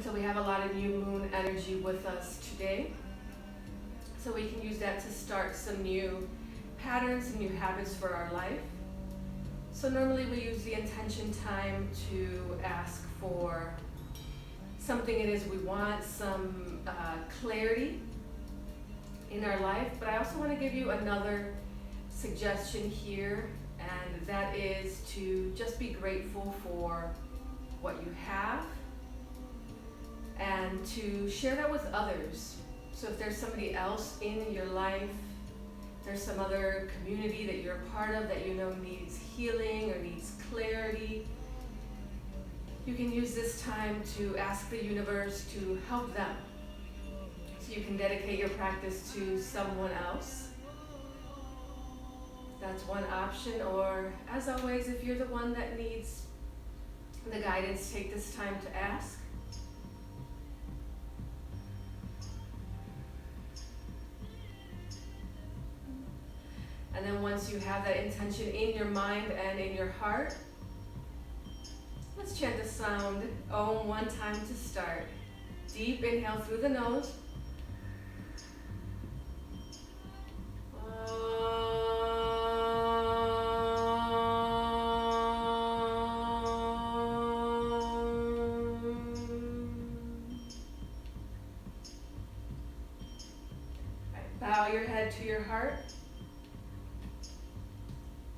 So we have a lot of new moon energy with us today. So we can use that to start some new patterns and new habits for our life. So normally we use the intention time to ask for something it is we want, some clarity in our life. But I also want to give you another suggestion here, and that is to just be grateful for what you have and to share that with others. So if there's somebody else in your life, there's some other community that you're a part of that you know needs healing or needs clarity, you can use this time to ask the universe to help them. So you can dedicate your practice to someone else. That's one option. Or as always, if you're the one that needs the guidance, take this time to ask. And then once you have that intention in your mind and in your heart, let's chant the sound Om one time to start. Deep inhale through the nose. Bow your head to your heart.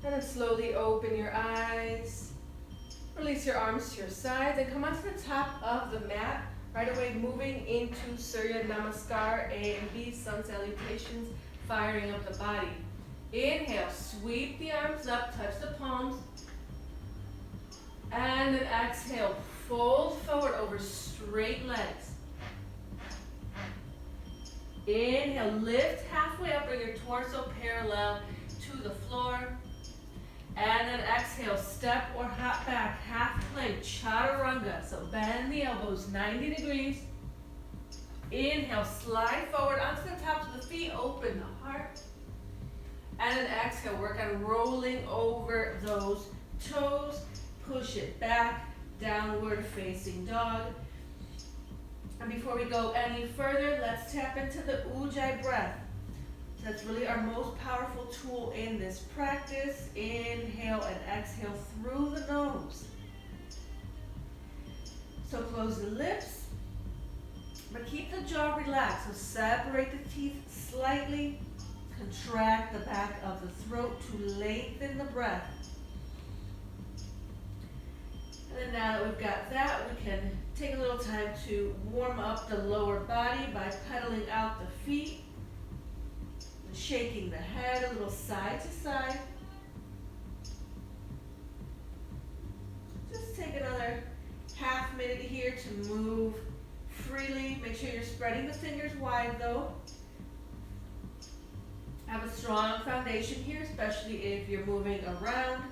And then slowly open your eyes. Release your arms to your sides and come onto the top of the mat. Right away moving into Surya Namaskar, A and B, sun salutations, firing up the body. Inhale, sweep the arms up, touch the palms. And then exhale, fold forward over straight legs. Inhale, lift halfway up, bring your torso parallel to the floor. And then exhale, step or hop back, half plank, chaturanga. So bend the elbows 90 degrees. Inhale, slide forward onto the tops of the feet, open the heart. And then exhale, work on rolling over those toes. Push it back, downward facing dog. And before we go any further, let's tap into the Ujjayi breath. That's really our most powerful tool in this practice. Inhale and exhale through the nose. So close the lips, but keep the jaw relaxed. So separate the teeth slightly. Contract the back of the throat to lengthen the breath. And then now that we've got that, we can take a little time to warm up the lower body by pedaling out the feet. Shaking the head a little side to side. Just take another half minute here to move freely. Make sure you're spreading the fingers wide though. Have a strong foundation here, especially if you're moving around.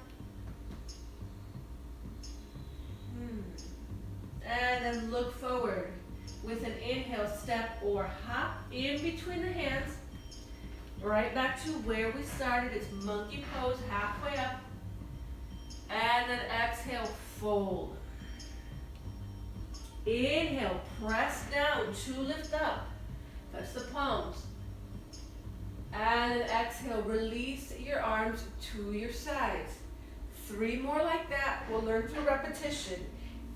And then look forward with an inhale, step or hop in between the hands. Right back to where we started. It's monkey pose, halfway up. And then exhale, fold. Inhale, press down to lift up. Touch the palms. And then exhale, release your arms to your sides. 3 more like that. We'll learn through repetition.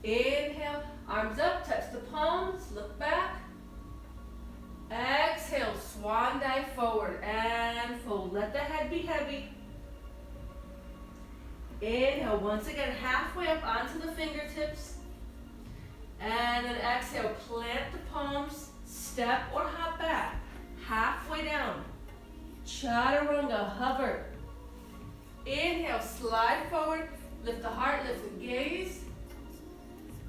Inhale, arms up, touch the palms, look back. Exhale, swan dive forward and fold. Let the head be heavy. Inhale, once again, halfway up onto the fingertips. And then exhale, plant the palms, step or hop back. Halfway down. Chaturanga, hover. Inhale, slide forward, lift the heart, lift the gaze.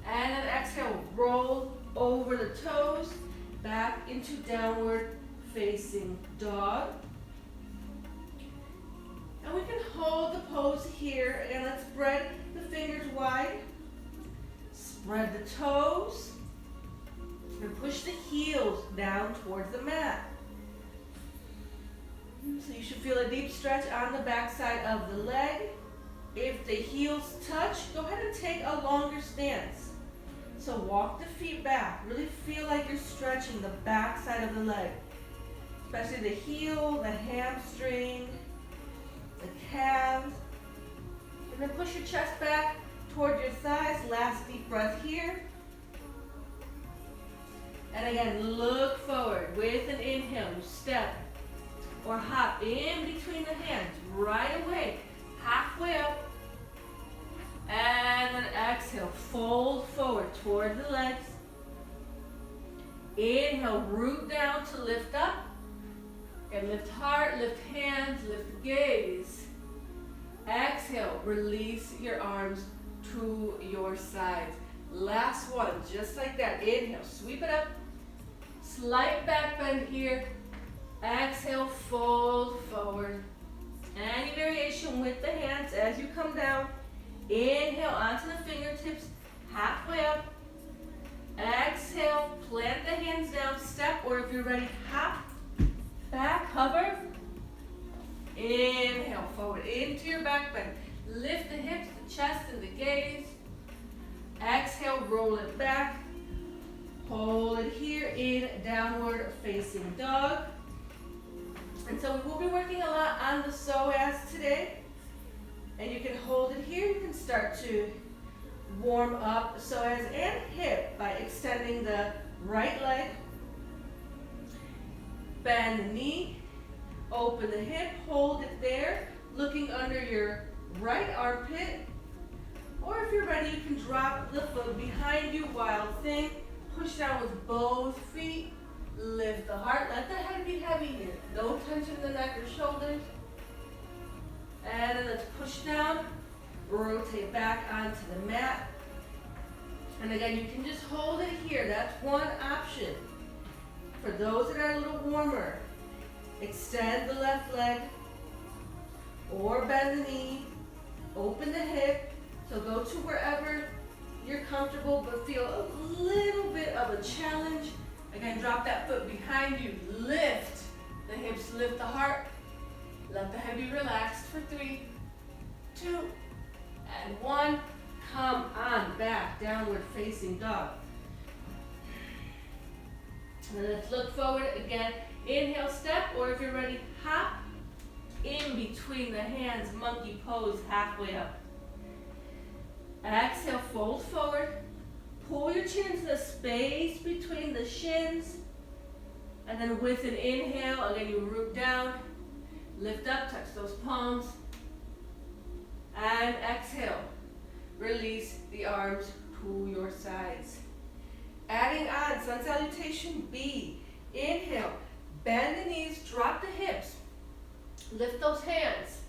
And then exhale, roll over the toes. Back into downward facing dog. And we can hold the pose here. And let's spread the fingers wide. Spread the toes. And push the heels down towards the mat. So you should feel a deep stretch on the back side of the leg. If the heels touch, go ahead and take a longer stance. So walk the feet back. Really feel like you're stretching the back side of the leg, especially the heel, the hamstring, the calves. And then push your chest back toward your thighs. Last deep breath here. And again, look forward with an inhale. You step or hop in between the hands right away, halfway up. And then exhale, fold forward toward the legs. Inhale, root down to lift up. And lift heart, lift hands, lift gaze. Exhale, release your arms to your sides. Last one, just like that. Inhale, sweep it up. Slight back bend here. Exhale, fold forward. Any variation with the hands as you come down. Inhale onto the fingertips, halfway up. Exhale, plant the hands down, step, or if you're ready, hop, back, hover. Inhale, forward into your back bend. Lift the hips, the chest, and the gaze. Exhale, roll it back. Hold it here in downward facing dog. And so we will be working a lot on the psoas today. And you can hold it here. You can start to warm up psoas and hip by extending the right leg. Bend the knee. Open the hip. Hold it there. Looking under your right armpit. Or if you're ready, you can drop the foot behind you. Wild thing. Push down with both feet. Lift the heart. Let the head be heavy here. No tension in the neck or shoulders. And then let's push down, rotate back onto the mat. And again, you can just hold it here. That's one option. For those that are a little warmer, extend the left leg or bend the knee, open the hip. So go to wherever you're comfortable but feel a little bit of a challenge. Again, drop that foot behind you, lift the hips, lift the heart. Let the head be relaxed for 3, 2, and 1. Come on back, downward facing dog. And then let's look forward again. Inhale, step, or if you're ready, hop in between the hands, monkey pose, halfway up. Exhale, fold forward. Pull your chin into the space between the shins. And then with an inhale, again, you root down. Lift up, touch those palms. And exhale. Release the arms to your sides. Adding on, sun salutation B. Inhale, bend the knees, drop the hips. Lift those hands.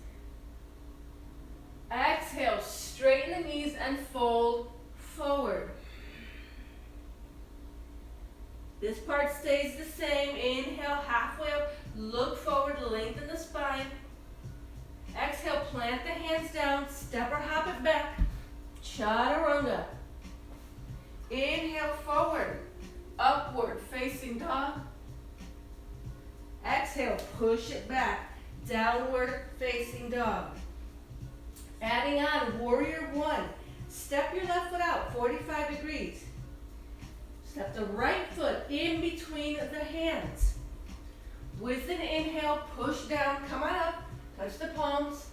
Exhale, straighten the knees and fold forward. This part stays the same. Inhale, halfway up, look forward, lengthen the spine. Exhale, plant the hands down, step or hop it back. Chaturanga. Inhale, forward, upward facing dog. Exhale, push it back, downward facing dog. Adding on, warrior 1. Step your left foot out, 45 degrees. Step the right foot in between the hands. With an inhale, push down, come on up, touch the palms.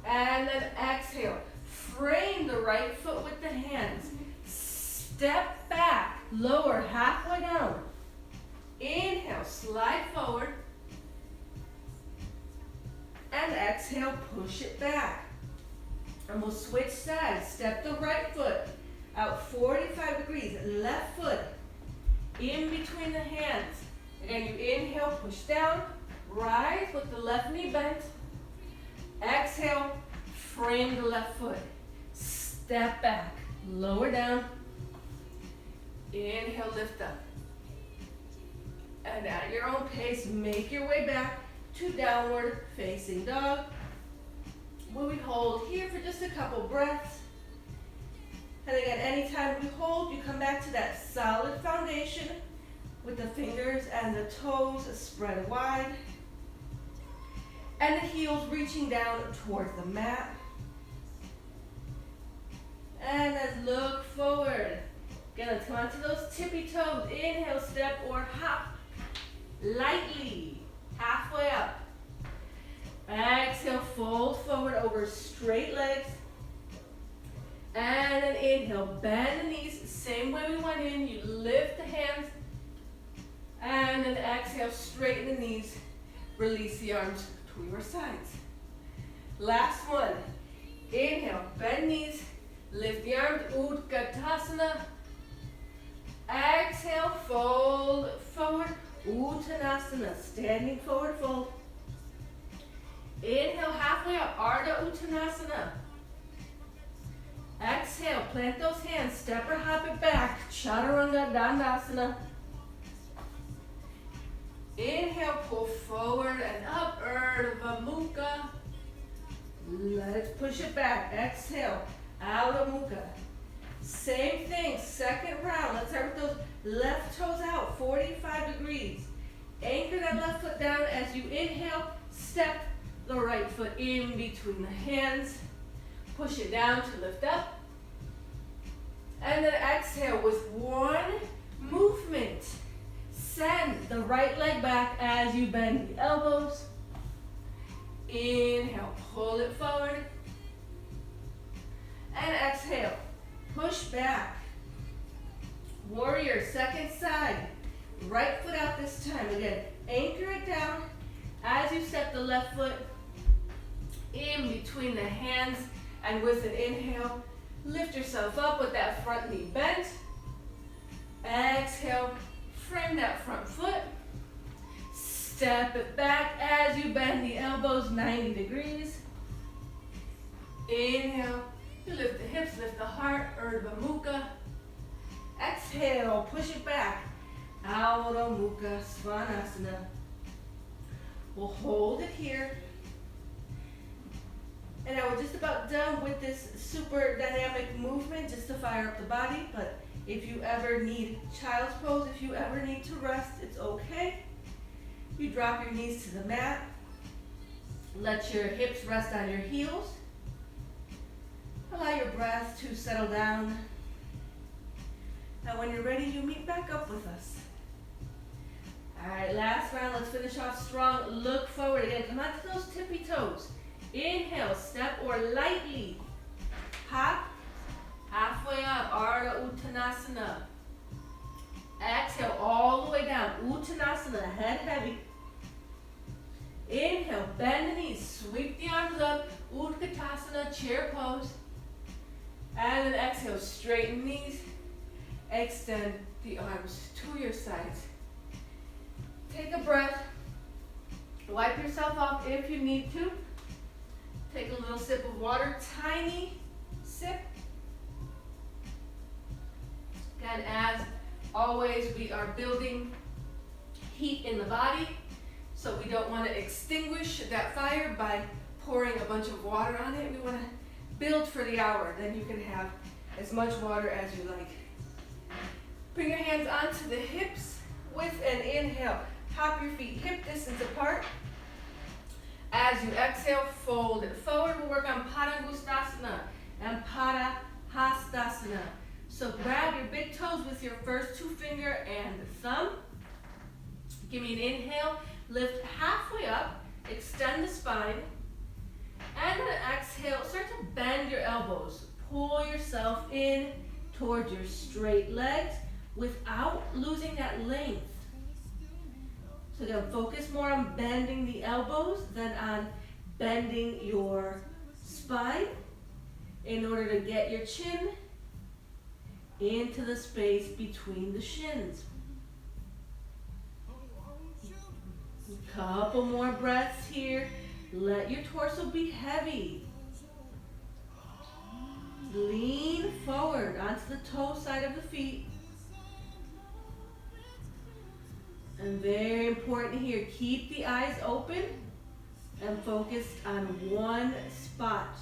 And then exhale, frame the right foot with the hands. Step back, lower halfway down. Inhale, slide forward. And exhale, push it back. And we'll switch sides. Step the right foot out 45 degrees. Left foot in between the hands. Again, you inhale, push down. Rise with the left knee bent. Exhale, frame the left foot. Step back, lower down. Inhale, lift up. And at your own pace, make your way back to downward facing dog. Where we hold here for just a couple breaths. And again, anytime we hold, you come back to that solid foundation with the fingers and the toes spread wide. And the heels reaching down towards the mat. And let's look forward. Again, let's come onto those tippy toes. Inhale, step or hop. Lightly. Halfway up. Exhale, fold forward over straight legs. And then inhale, bend the knees. Same way we went in. You lift the hands. And then exhale, straighten the knees. Release the arms to your sides. Last one. Inhale, bend knees. Lift the arms, Utkatasana. Exhale, fold forward, Uttanasana. Standing forward fold. Inhale, halfway up, Ardha Uttanasana. Exhale, plant those hands, step or hop it back, Chaturanga Dandasana. Inhale, pull forward and up, Urdhva Mukha. Let's push it back. Exhale, Adho Mukha. Same thing, second round. Let's start with those left toes out, 45 degrees. Anchor that left foot down as you inhale. Step the right foot in between the hands. Push it down to lift up. And then exhale with one movement. Send the right leg back as you bend the elbows. Inhale, pull it forward. And exhale, push back. Warrior, second side. Right foot out this time. Again, anchor it down as you step the left foot in between the hands. And with an inhale, lift yourself up with that front knee bent. Exhale, frame that front foot. Step it back as you bend the elbows 90 degrees. Inhale, you lift the hips, lift the heart, Urdhva Mukha. Exhale, push it back, Adho Mukha Svanasana. We'll hold it here. And now we're just about done with this super dynamic movement just to fire up the body. But if you ever need child's pose, if you ever need to rest, it's okay. You drop your knees to the mat. Let your hips rest on your heels. Allow your breath to settle down. Now when you're ready, you meet back up with us. All right, last round. Let's finish off strong. Look forward again. Come out to those tippy toes. Inhale, step or lightly hop. Halfway up, Ardha Uttanasana. Exhale all the way down, Uttanasana, head heavy. Inhale, bend the knees, sweep the arms up, Utkatasana, chair pose. And then exhale, straighten knees, extend the arms to your sides. Take a breath, wipe yourself off if you need to. Take a little sip of water, tiny sip. Again, as always, we are building heat in the body, so we don't want to extinguish that fire by pouring a bunch of water on it. We want to build for the hour. Then you can have as much water as you like. Bring your hands onto the hips with an inhale. Hop your feet hip distance apart. As you exhale, fold it forward. We'll work on Padangustasana and Padahastasana. So grab your big toes with your first two finger and thumb. Give me an inhale, lift halfway up, extend the spine. And then exhale, start to bend your elbows. Pull yourself in towards your straight legs without losing that length. So again, focus more on bending the elbows than on bending your spine in order to get your chin into the space between the shins. A couple more breaths here. Let your torso be heavy. Lean forward onto the toe side of the feet. And very important here, keep the eyes open and focused on one spot.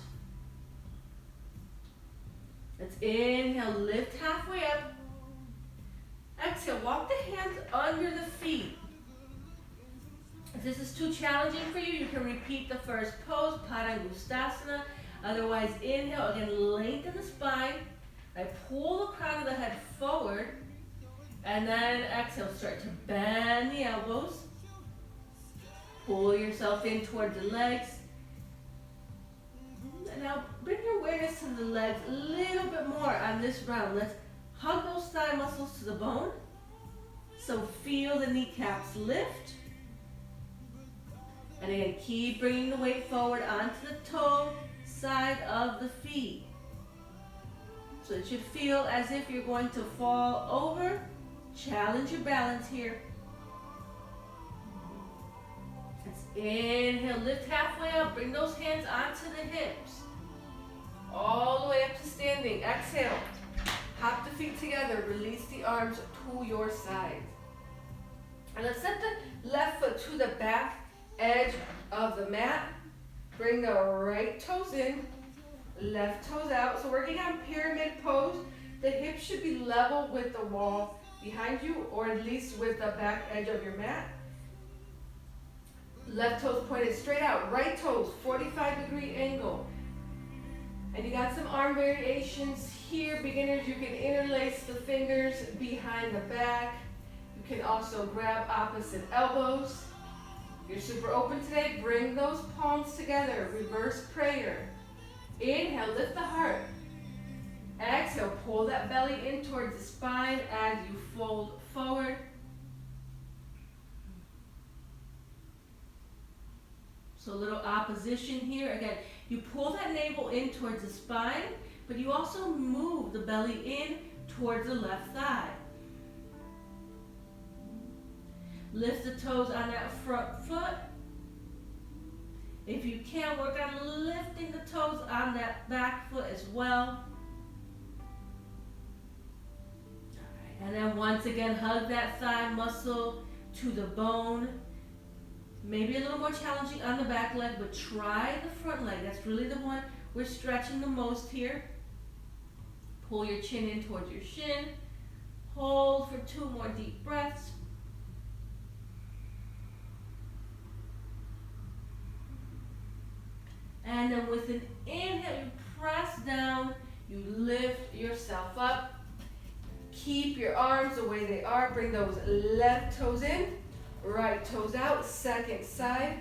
Let's inhale, lift halfway up. Exhale, walk the hands under the feet. If this is too challenging for you, you can repeat the first pose, Padangustasana. Otherwise, inhale, again, lengthen the spine. I pull the crown of the head forward, and then exhale, start to bend the elbows. Pull yourself in toward the legs. And now bring your awareness to the legs a little bit more on this round. Let's hug those thigh muscles to the bone. So feel the kneecaps lift. And again, keep bringing the weight forward onto the toe side of the feet. So it should feel as if you're going to fall over. Challenge your balance here. Let's inhale, lift halfway up, bring those hands onto the hips. All the way up to standing. Exhale, hop the feet together, release the arms to your sides. And let's set the left foot to the back edge of the mat. Bring the right toes in, left toes out. So working on pyramid pose, the hips should be level with the wall behind you, or at least with the back edge of your mat. Left toes pointed straight out, right toes 45-degree angle. And you got some arm variations here. Beginners, you can interlace the fingers behind the back. You can also grab opposite elbows. If you're super open today, bring those palms together, reverse prayer. Inhale, lift the heart. Exhale, pull that belly in towards the spine as you fold forward. So a little opposition here. Again, you pull that navel in towards the spine, but you also move the belly in towards the left thigh. Lift the toes on that front foot. If you can, work on lifting the toes on that back foot as well. And then once again, hug that thigh muscle to the bone. Maybe a little more challenging on the back leg, but try the front leg. That's really the one we're stretching the most here. Pull your chin in towards your shin. Hold for 2 more deep breaths. And then with an inhale, you press down, you lift yourself up. Keep your arms the way they are. Bring those left toes in, right toes out, second side.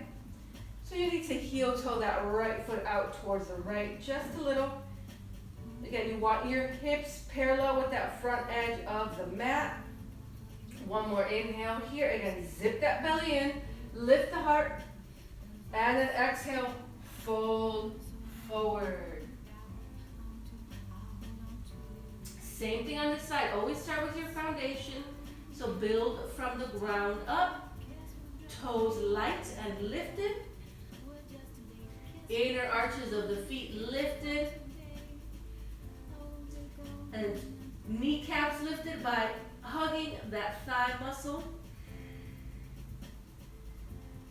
So you need to heel toe that right foot out towards the right just a little. Again, you want your hips parallel with that front edge of the mat. One more inhale here. Again, zip that belly in, lift the heart, and then exhale, fold forward. Same thing on this side. Always start with your foundation. So build from the ground up. Toes light and lifted. Inner arches of the feet lifted. And kneecaps lifted by hugging that thigh muscle.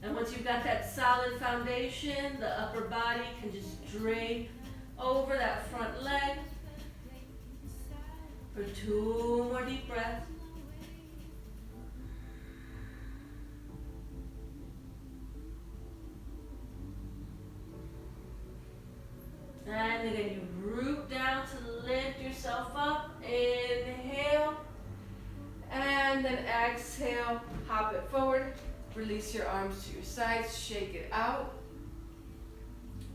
And once you've got that solid foundation, the upper body can just drape over that front leg. For 2 more deep breaths. And again, you root down to lift yourself up. Inhale. And then exhale, hop it forward. Release your arms to your sides, shake it out.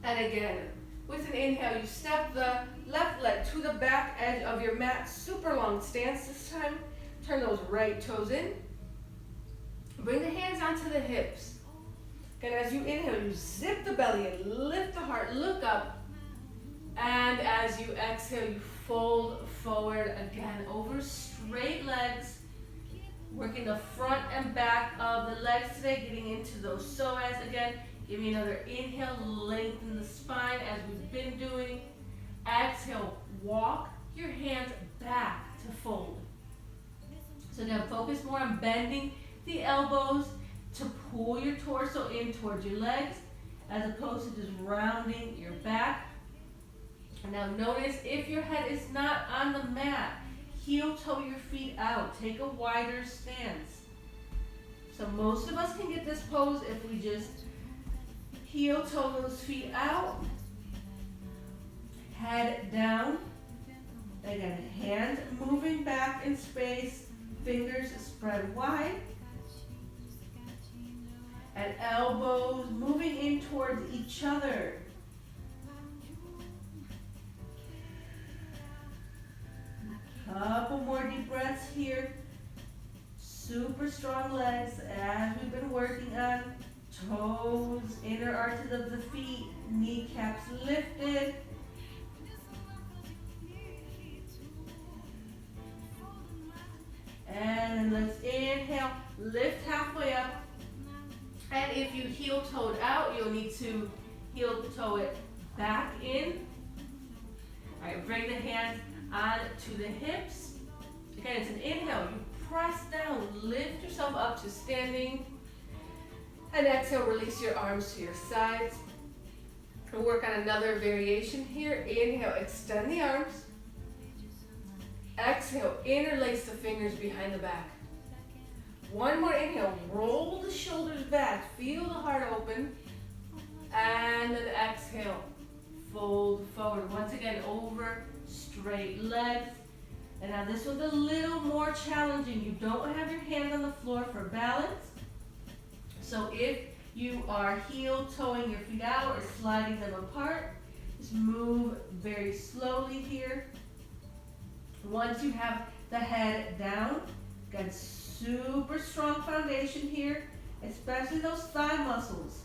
And again, with an inhale, you step the left leg to the back edge of your mat. Super long stance this time. Turn those right toes in. Bring the hands onto the hips. And as you inhale, you zip the belly in, lift the heart, look up. And as you exhale, you fold forward again over straight legs. Working the front and back of the legs today, getting into those psoas again. Give me another inhale, lengthen the spine as we've been doing. Exhale, walk your hands back to fold. So now focus more on bending the elbows to pull your torso in towards your legs as opposed to just rounding your back. And now notice if your head is not on the mat, heel toe your feet out. Take a wider stance. So most of us can get this pose if we just heel toe those feet out, head down, Again, hands moving back in space, fingers spread wide, and elbows moving in towards each other. Couple more deep breaths here. Super strong legs as we've been working on. Toes, inner arches of the feet, kneecaps lifted. And let's inhale, lift halfway up. And if you heel toed out, you'll need to heel toe it back in. All right, bring the hands onto the hips. Again, it's an inhale. You press down, lift yourself up to standing. And exhale, release your arms to your sides. We'll work on another variation here. Inhale, extend the arms. Exhale, interlace the fingers behind the back. One more inhale, roll the shoulders back, feel the heart open. And then exhale, fold forward. Once again, over straight legs. And now this one's a little more challenging. You don't have your hands on the floor for balance. So if you are heel toeing your feet out or sliding them apart, just move very slowly here. Once you have the head down, got super strong foundation here, especially those thigh muscles.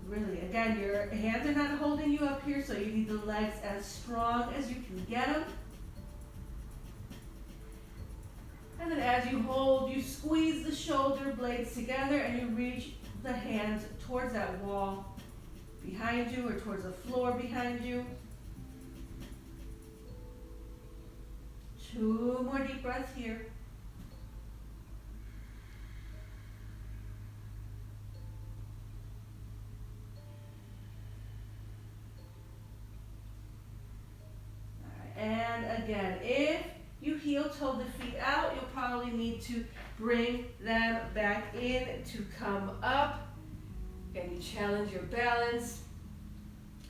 Really, again, your hands are not holding you up here, so you need the legs as strong as you can get them. And then as you hold, you squeeze the shoulder blades together and you reach the hands towards that wall behind you or towards the floor behind you. 2 more deep breaths here. All right, and again, if you heel toe the feet out, you'll probably need to bring them back in to come up. Again, you challenge your balance.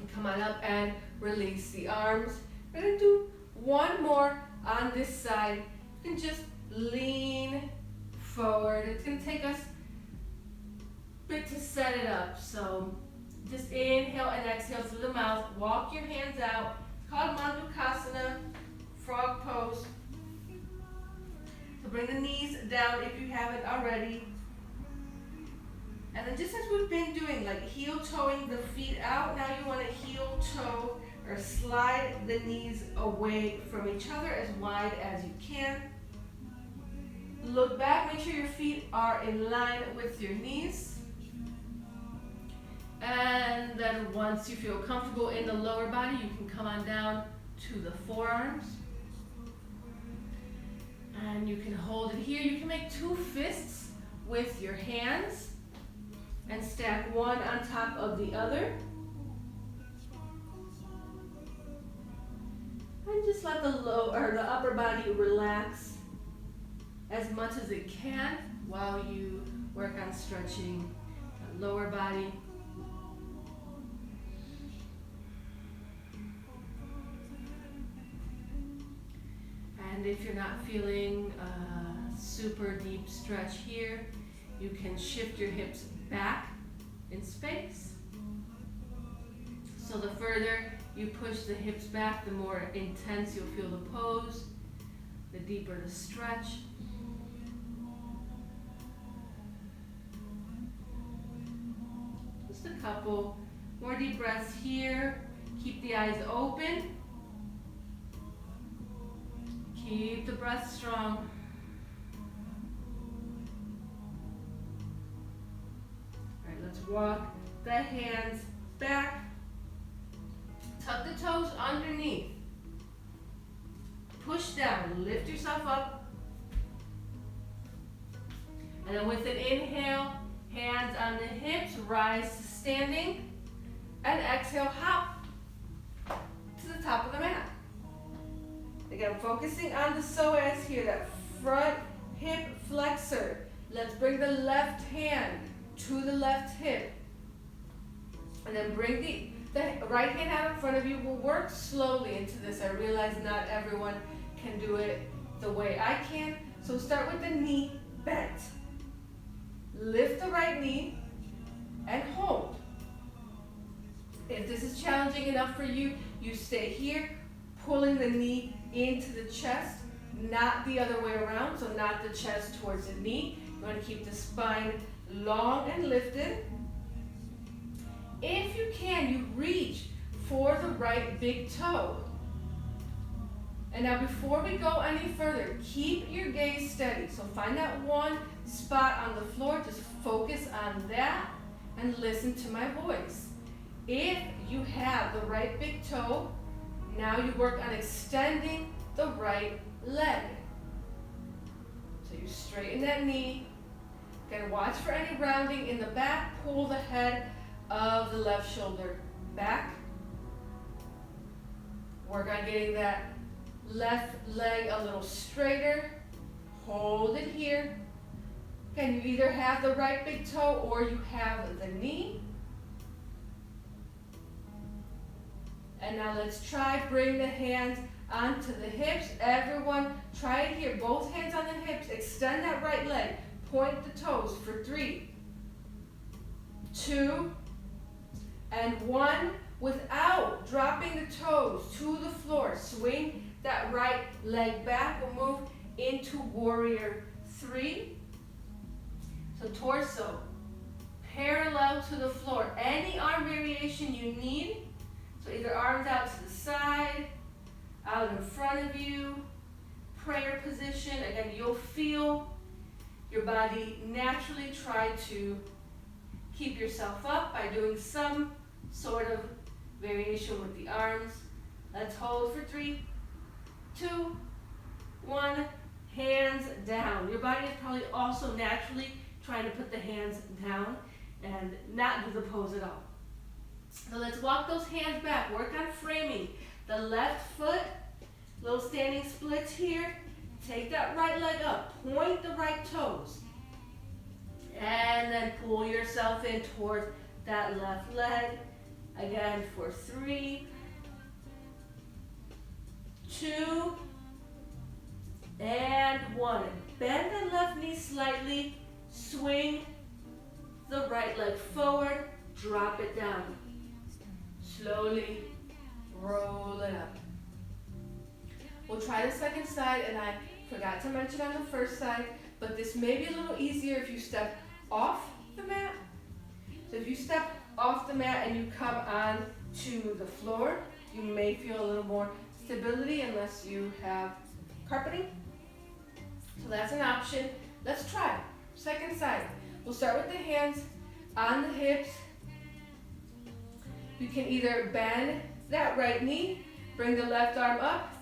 And come on up and release the arms. We're going to do one more on this side. You can just lean forward. It's going to take us a bit to set it up. So just inhale and exhale through the mouth. Walk your hands out. It's called Mandukasana, frog pose. So bring the knees down if you haven't already. And then just as we've been doing, like heel toeing the feet out, now you want to heel toe or slide the knees away from each other as wide as you can. Look back, make sure your feet are in line with your knees. And then once you feel comfortable in the lower body, you can come on down to the forearms. And you can hold it here. You can make 2 fists with your hands and stack one on top of the other. And just let the upper body relax as much as it can while you work on stretching the lower body. And if you're not feeling a super deep stretch here, you can shift your hips back in space. So the further you push the hips back, the more intense you'll feel the pose, the deeper the stretch. Just a couple more deep breaths here. Keep the eyes open. Keep the breath strong. All right, let's walk the hands back. Tuck the toes underneath. Push down, lift yourself up. And then with an inhale, hands on the hips, rise to standing. And exhale, hop to the top of the mat. Again, focusing on the psoas here, that front hip flexor. Let's bring the left hand to the left hip. And then bring the the right hand out in front of you. We'll work slowly into this. I realize not everyone can do it the way I can. So start with the knee bent. Lift the right knee and hold. If this is challenging enough for you, you stay here, pulling the knee into the chest, not the other way around, so not the chest towards the knee. You want to keep the spine long and lifted. If you can, you reach for the right big toe. And now before we go any further, keep your gaze steady. So find that one spot on the floor, just focus on that and listen to my voice. If you have the right big toe, now you work on extending the right leg. So you straighten that knee. Again, watch for any rounding in the back. Pull the head of the left shoulder back. Work on getting that left leg a little straighter. Hold it here. Again, you either have the right big toe or you have the knee. And now let's try, bring the hands onto the hips. Everyone, try it here. Both hands on the hips. Extend that right leg. Point the toes for 3, 2, and 1. Without dropping the toes to the floor, swing that right leg back. We'll move into warrior 3. So torso parallel to the floor. Any arm variation you need. So either arms out to the side, out in front of you, prayer position. Again, you'll feel your body naturally try to keep yourself up by doing some sort of variation with the arms. Let's hold for 3, 2, 1. Hands down. Your body is probably also naturally trying to put the hands down and not do the pose at all. So let's walk those hands back. Work on framing the left foot. Little standing splits here. Take that right leg up. Point the right toes. And then pull yourself in towards that left leg. Again for 3, 2, and 1. Bend the left knee slightly. Swing the right leg forward. Drop it down. Slowly roll it up. We'll try the second side, and I forgot to mention on the first side, but this may be a little easier if you step off the mat. So if you step off the mat and you come on to the floor, you may feel a little more stability unless you have carpeting. So that's an option. Let's try. Second side. We'll start with the hands on the hips. You can either bend that right knee, bring the left arm up,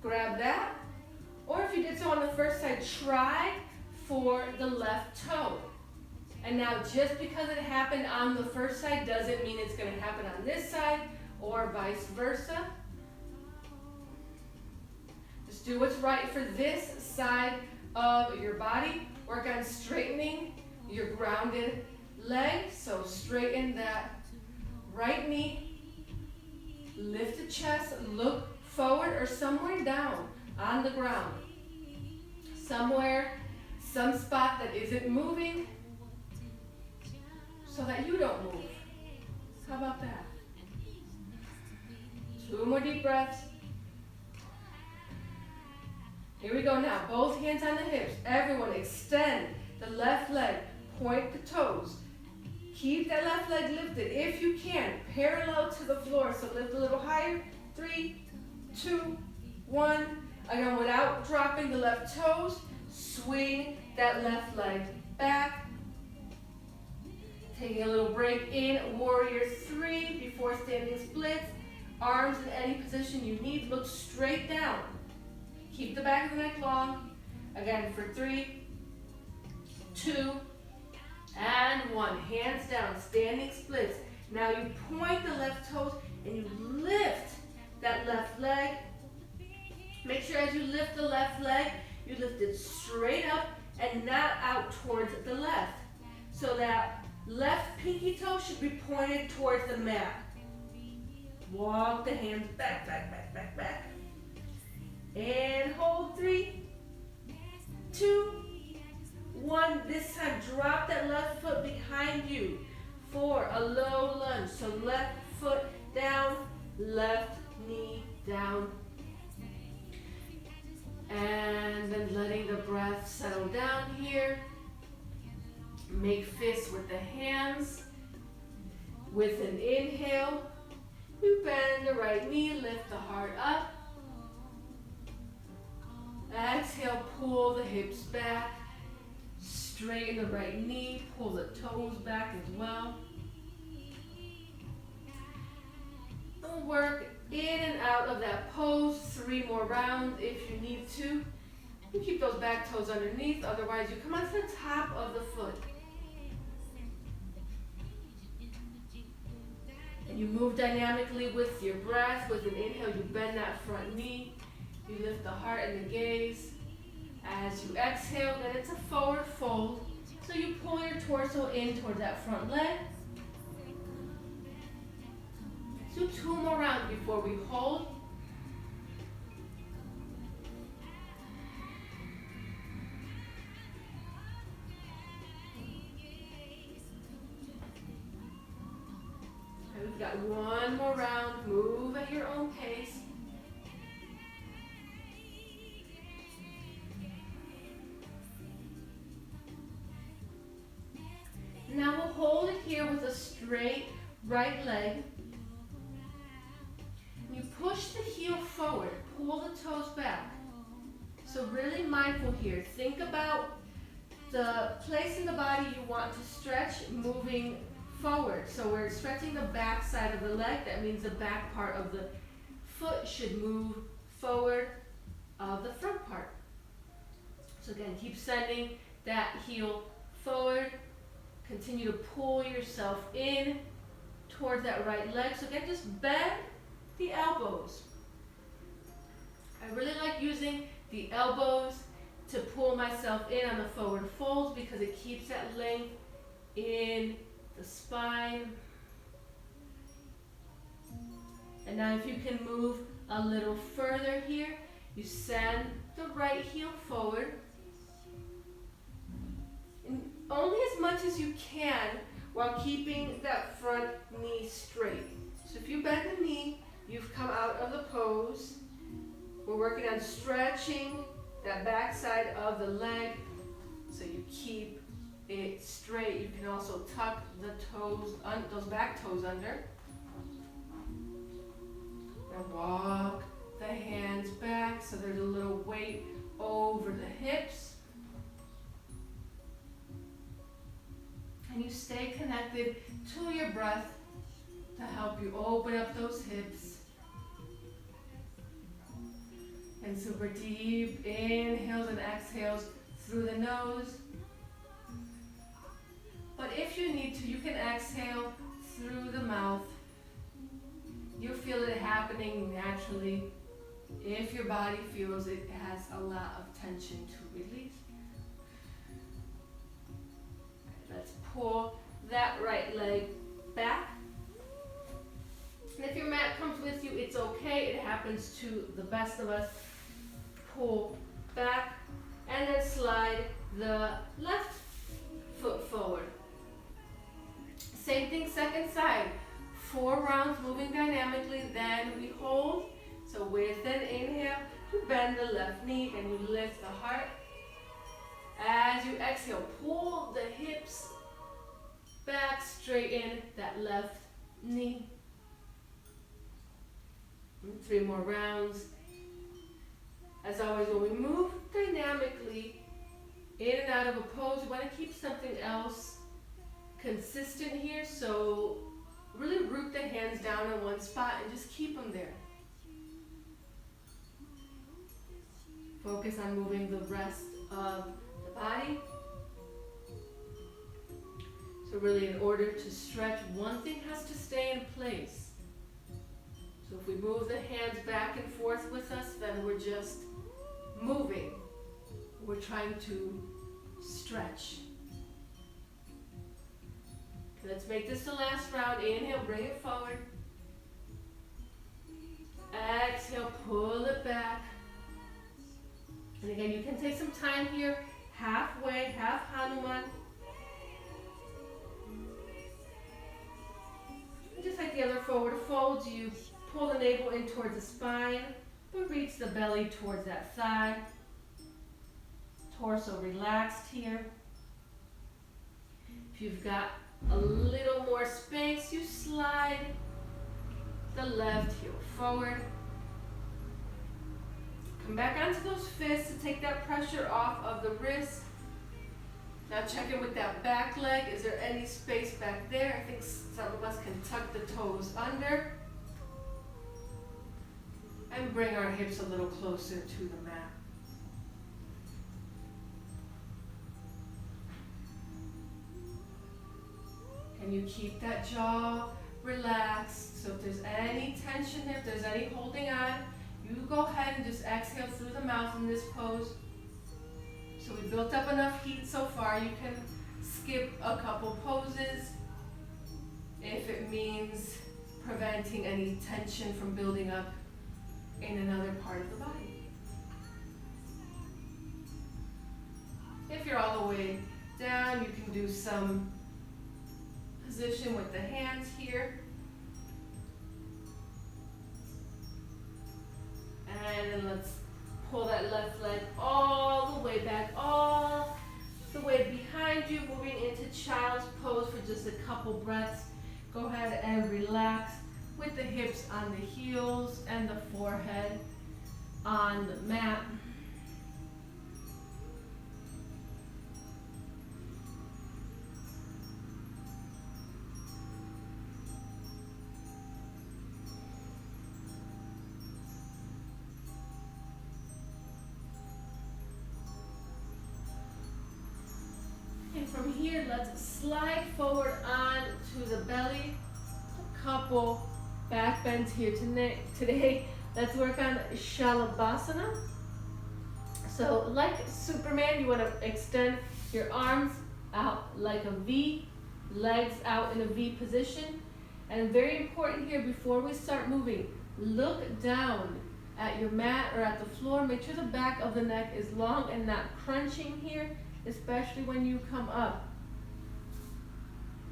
grab that, or if you did so on the first side, try for the left toe. And now just because it happened on the first side doesn't mean it's going to happen on this side or vice versa. Just do what's right for this side of your body. Work on straightening your grounded leg. So straighten that right knee, lift the chest, look forward or somewhere down on the ground. Somewhere, some spot that isn't moving so that you don't move. How about that? 2 more deep breaths. Here we go now. Both hands on the hips. Everyone extend the left leg. Point the toes. Keep that left leg lifted if you can, parallel to the floor. So lift a little higher. 3, 2, 1. Again, without dropping the left toes, swing that left leg back. Taking a little break in warrior 3 before standing splits. Arms in any position you need. Look straight down. Keep the back of the neck long. Again for 3, 2, and 1. Hands down, standing splits. Now you point the left toes and you lift that left leg. Make sure as you lift the left leg, you lift it straight up and not out towards the left. So that left pinky toe should be pointed towards the mat. Walk the hands back, back, back, back, back. And hold 3, 2, 1. This time, drop that left foot behind you for a low lunge. So left foot down, left knee down. And then letting the breath settle down here. Make fists with the hands. With an inhale, you bend the right knee, lift the heart up. Exhale, pull the hips back. Straighten the right knee, pull the toes back as well. And work in and out of that pose 3 more rounds if you need to. You keep those back toes underneath, otherwise you come onto the top of the foot. And you move dynamically with your breath. With an inhale, you bend that front knee. You lift the heart and the gaze. As you exhale, then it's a forward fold. So you pull your torso in toward that front leg. Do 2 more rounds before we hold. And we've got 1 more round. Move at your own pace. Now we'll hold it here with a straight right leg. You push the heel forward, pull the toes back. So really mindful here. Think about the place in the body you want to stretch, moving forward. So we're stretching the back side of the leg. That means the back part of the foot should move forward of the front part. So again, keep sending that heel forward. Continue to pull yourself in towards that right leg. So again, just bend the elbows. I really like using the elbows to pull myself in on the forward folds because it keeps that length in the spine. And now if you can move a little further here, you send the right heel forward. And only as much as you can while keeping that front knee straight. So if you bend the knee, you've come out of the pose. We're working on stretching that back side of the leg so you keep it straight. You can also tuck the toes, those back toes under. And walk the hands back so there's a little weight over the hips. And you stay connected to your breath to help you open up those hips. And super deep inhales and exhales through the nose. But if you need to, you can exhale through the mouth. You'll feel it happening naturally if your body feels it has a lot of tension to release. Let's pull that right leg back. And if your mat comes with you, it's okay. It happens to the best of us. Pull back and then slide the left foot forward. Same thing, second side. 4 rounds moving dynamically, then we hold. So with an inhale, you bend the left knee and you lift the heart. As you exhale, pull the hips back, straighten that left knee. 3 more rounds. As always, when we move dynamically in and out of a pose, we want to keep something else consistent here. So really root the hands down in one spot and just keep them there. Focus on moving the rest of the body. So really, in order to stretch, one thing has to stay in place. So if we move the hands back and forth with us, then we're just moving. We're trying to stretch. Let's make this the last round. Inhale, bring it forward. Exhale, pull it back. And again, you can take some time here, halfway, half Hanuman. And just like the other forward folds, you pull the navel in towards the spine, but reach the belly towards that thigh. Torso relaxed here. If you've got a little more space, you slide the left heel forward. Come back onto those fists to take that pressure off of the wrist. Now check in with that back leg. Is there any space back there? I think some of us can tuck the toes under. And bring our hips a little closer to the mat. Can you keep that jaw relaxed? So if there's any tension, if there's any holding on, you go ahead and just exhale through the mouth in this pose. So we built up enough heat so far. You can skip a couple poses if it means preventing any tension from building up in another part of the body. If you're all the way down, you can do some position with the hands here. And then let's pull that left leg all the way back, all the way behind you, moving into child's pose for just a couple breaths. Go ahead and relax with the hips on the heels and the forehead on the mat. And from here, let's slide forward on to the belly. A couple back bends here today. Let's work on Shalabhasana. So like Superman, you want to extend your arms out like a V, legs out in a V position. And very important here, before we start moving, look down at your mat or at the floor. Make sure the back of the neck is long and not crunching here, especially when you come up.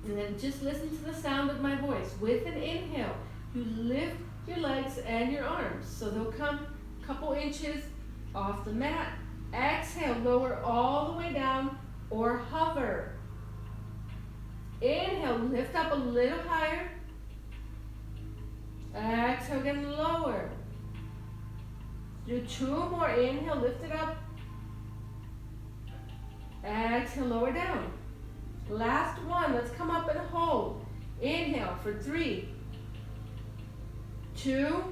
And then just listen to the sound of my voice. With an inhale, you lift your legs and your arms. So they'll come a couple inches off the mat. Exhale, lower all the way down or hover. Inhale, lift up a little higher. Exhale, again, lower. Do two more. Inhale, lift it up. Exhale, lower down. Last one. Let's come up and hold. Inhale for 3, 2,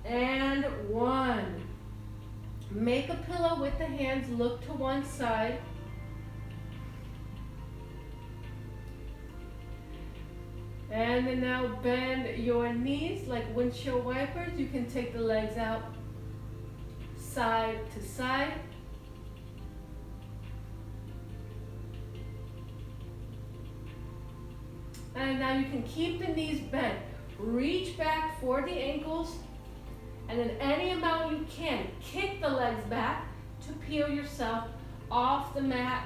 and 1. Make a pillow with the hands. Look to one side. And then now bend your knees like windshield wipers. You can take the legs out side to side. And now you can keep the knees bent. Reach back for the ankles. And then any amount you can, kick the legs back to peel yourself off the mat.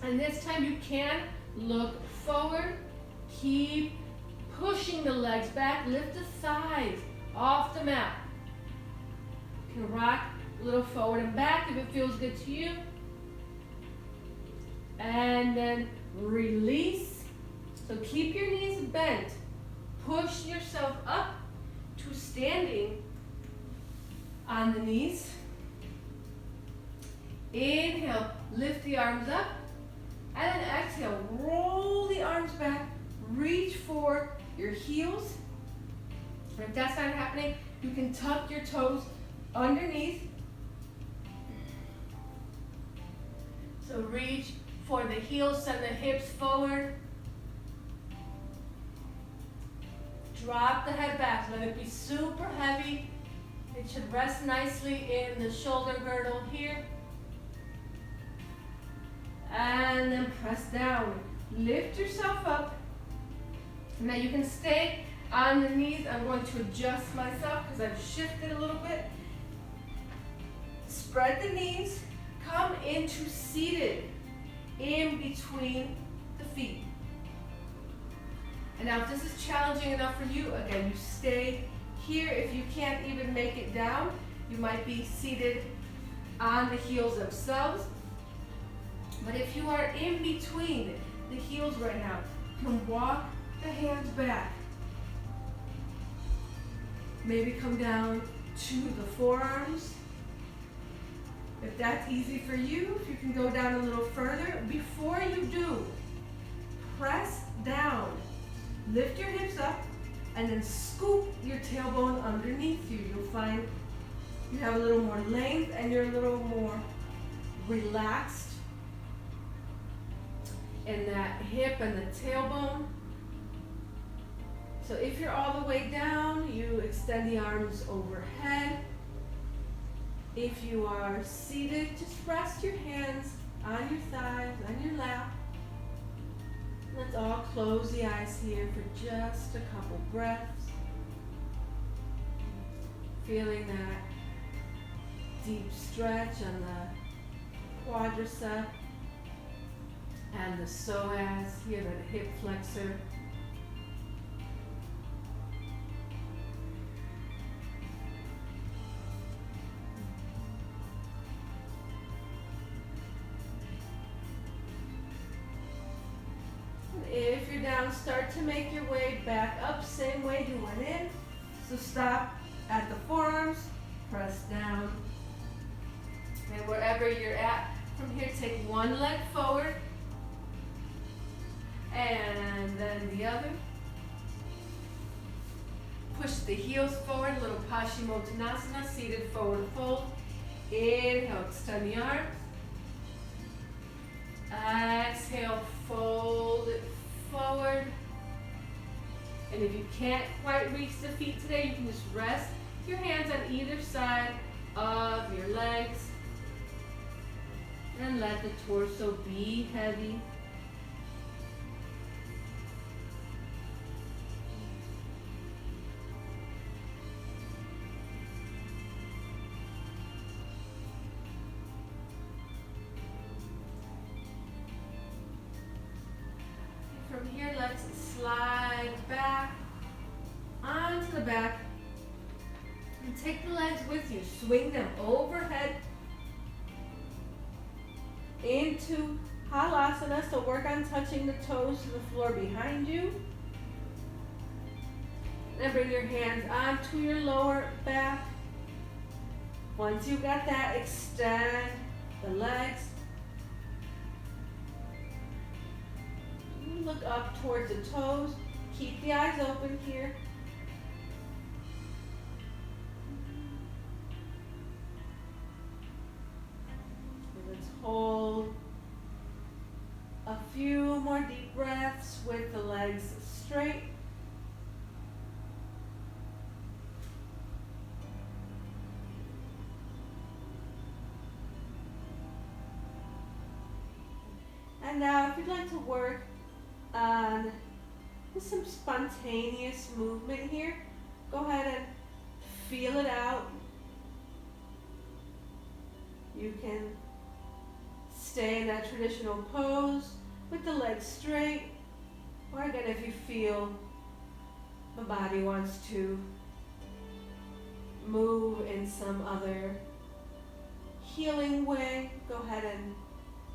And this time you can look forward. Keep pushing the legs back. Lift the thighs off the mat. You can rock a little forward and back if it feels good to you. And then release. So keep your knees bent. Push yourself up to standing on the knees. Inhale, lift the arms up. And then exhale, roll the arms back. Reach for your heels. And if that's not happening, you can tuck your toes underneath. So reach for the heels, send the hips forward. Drop the head back, let it be super heavy. It should rest nicely in the shoulder girdle here. And then press down. Lift yourself up. Now you can stay On the knees, I'm going to adjust myself because I've shifted a little bit. Spread the knees, come into seated in between the feet. And now if this is challenging enough for you, again, you stay here. If you can't even make it down, you might be seated on the heels themselves. But if you are in between the heels right now, you can walk the hands back. Maybe come down to the forearms. If that's easy for you, if you can go down a little further, before you do, press down. Lift your hips up and then scoop your tailbone underneath you. You'll find you have a little more length and you're a little more relaxed in that hip and the tailbone. So if you're all the way down, you extend the arms overhead. If you are seated, just rest your hands on your thighs, on your lap. Let's all close the eyes here for just a couple breaths. Feeling that deep stretch on the quadricep and the psoas, here the hip flexor. If you're down, start to make your way back up, same way you went in. So stop at the forearms, press down. And wherever you're at, from here, take one leg forward, and then the other. Push the heels forward, little Paschimottanasana, seated forward fold. Inhale, extend the arms. Exhale, fold it forward. And if you can't quite reach the feet today, you can just rest your hands on either side of your legs. And let the torso be heavy. From here, let's slide back onto the back and take the legs with you. Swing them overhead into halasana. So work on touching the toes to the floor behind you. Then bring your hands onto your lower back. Once you've got that, extend the legs. Look up towards the toes. Keep the eyes open here. And let's hold a few more deep breaths with the legs straight. And now if you'd like to work on just some spontaneous movement here, go ahead and feel it out. You can stay in that traditional pose with the legs straight, or again, if you feel the body wants to move in some other healing way, go ahead and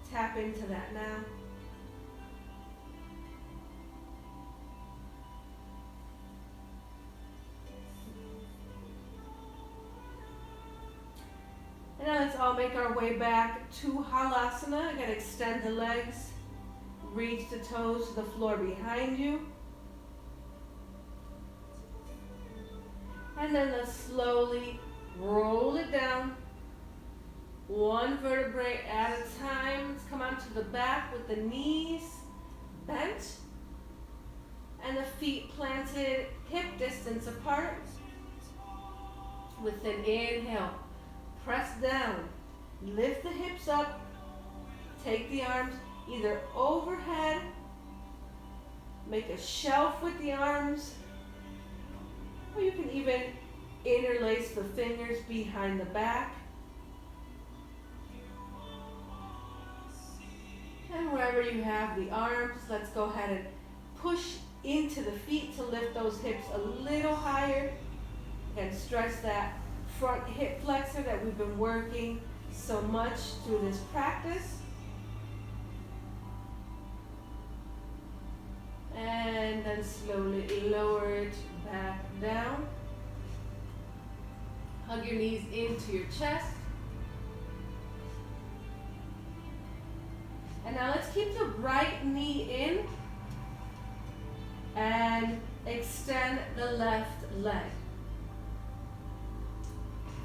tap into that now. And now let's all make our way back to halasana. Again, extend the legs, reach the toes to the floor behind you. And then let's slowly roll it down, one vertebrae at a time. Let's come onto the back with the knees bent and the feet planted hip distance apart. With an inhale, press down, lift the hips up, take the arms either overhead, make a shelf with the arms, Or you can even interlace the fingers behind the back. And wherever you have the arms, let's go ahead and push into the feet to lift those hips a little higher and stretch that front hip flexor that we've been working so much through this practice. And then slowly lower it back down. Hug your knees into your chest. And now let's keep the right knee in and extend the left leg.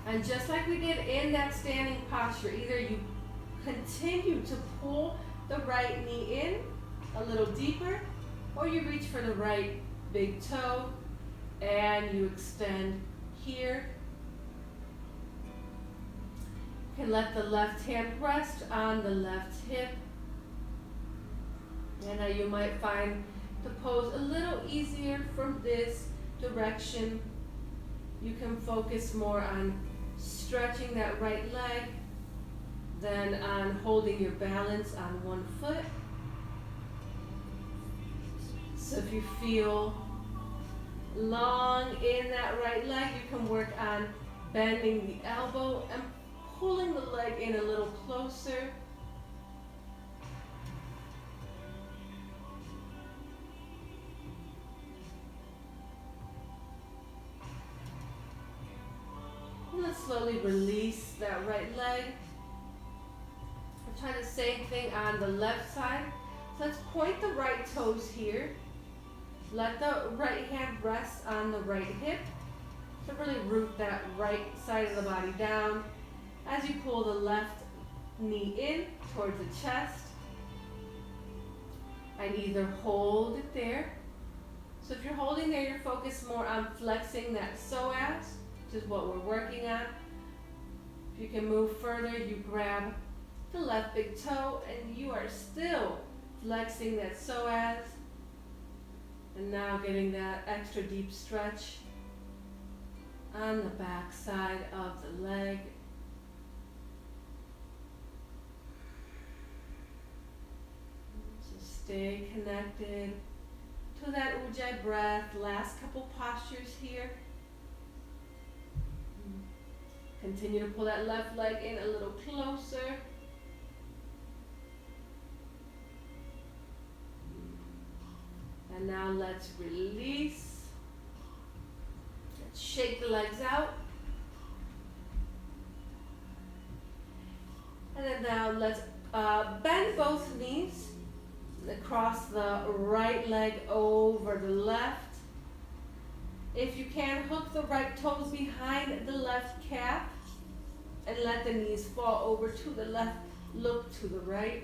And just like we did in that standing posture, either you continue to pull the right knee in a little deeper, or you reach for the right big toe and you extend here. You can let the left hand rest on the left hip. And now you might find the pose a little easier from this direction. You can focus more on stretching that right leg than on holding your balance on one foot. So if you feel long in that right leg, you can work on bending the elbow and pulling the leg in a little closer. And let's slowly release that right leg. We'll try the same thing on the left side. So let's point the right toes here. Let the right hand rest on the right hip to really root that right side of the body down as you pull the left knee in towards the chest. And either hold it there. So if you're holding there, you're focused more on flexing that psoas, which is what we're working on. If you can move further, you grab the left big toe and you are still flexing that psoas. And now getting that extra deep stretch on the back side of the leg. So stay connected to that ujjayi breath. Last couple postures here. Continue to pull that left leg in a little closer. And now let's release. Let's shake the legs out. And then now let's bend both knees. Cross the right leg over the left. If you can, hook the right toes behind the left calf and let the knees fall over to the left. Look to the right.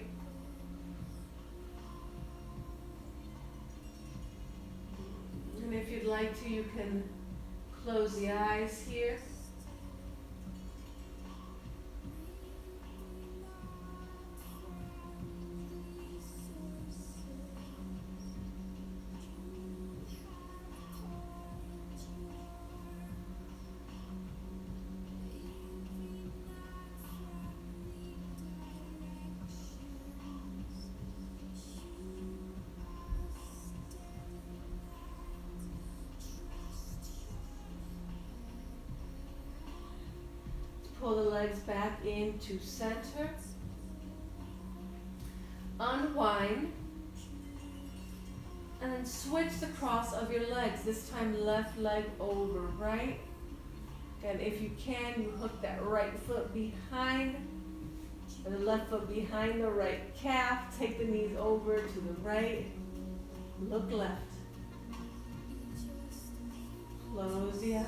And if you'd like to, you can close the eyes here. Pull the legs back into center. Unwind. And then switch the cross of your legs. This time left leg over right. And if you can, you hook that right foot behind, or the left foot behind the right calf. Take the knees over to the right. Look left. Close the eyes.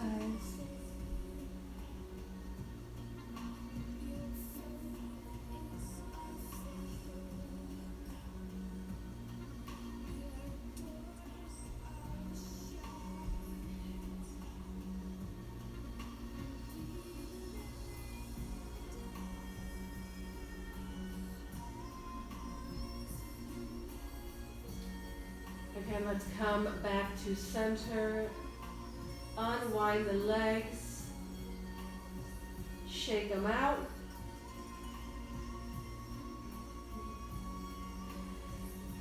Again, let's come back to center. Unwind the legs. Shake them out.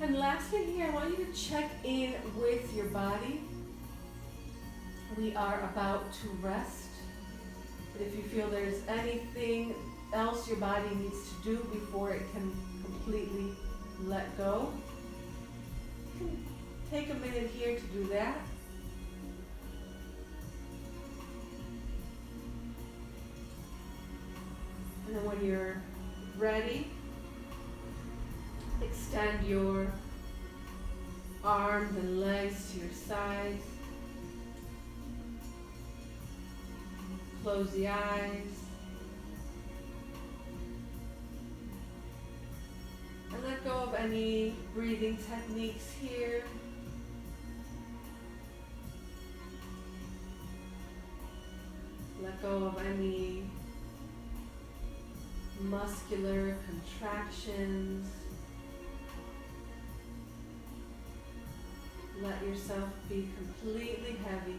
And lastly here, I want you to check in with your body. We are about to rest. But if you feel there's anything else your body needs to do before it can completely let go, you can take a minute here to do that. And then when you're ready, extend your arms and legs to your sides. Close the eyes. And let go of any breathing techniques here. Let go of any muscular contractions. Let yourself be completely heavy.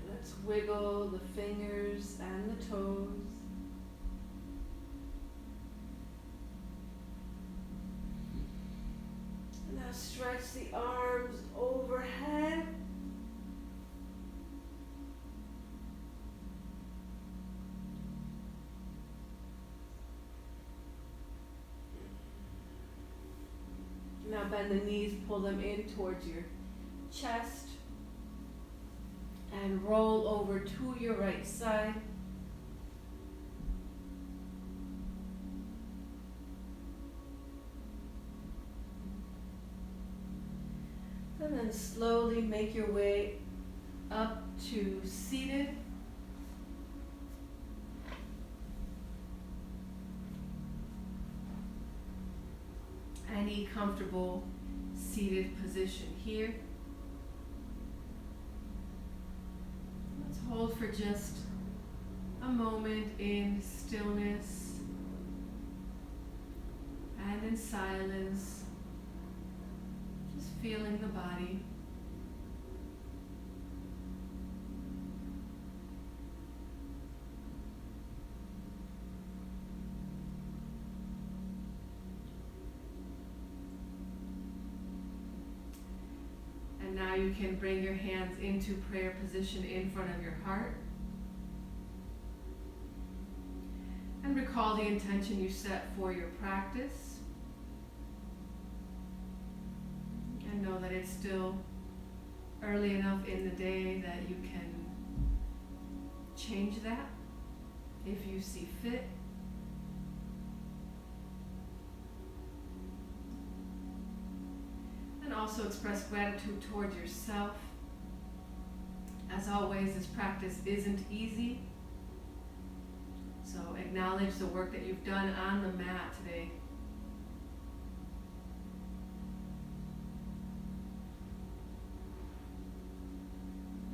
Let's wiggle the fingers and the toes. And now stretch the arms overhead. Now bend the knees, pull them in towards your chest. And roll over to your right side. And then slowly make your way up to seated. Any comfortable seated position here. Hold for just a moment in stillness and in silence, just feeling the body. And now you can bring your hands into prayer position in front of your heart. And recall the intention you set for your practice. And know that it's still early enough in the day that you can change that if you see fit. And also express gratitude towards yourself. As always, this practice isn't easy. So acknowledge the work that you've done on the mat today.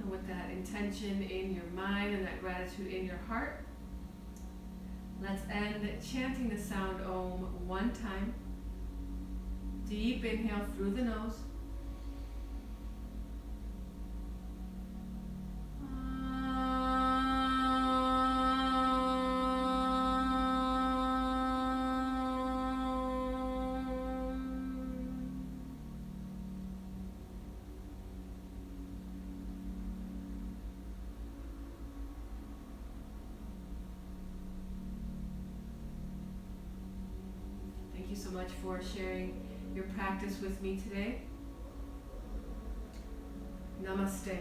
And with that intention in your mind and that gratitude in your heart. Let's end chanting the sound Om one time. Deep inhale through the nose. Thank you so much for sharing your practice with me today. Namaste.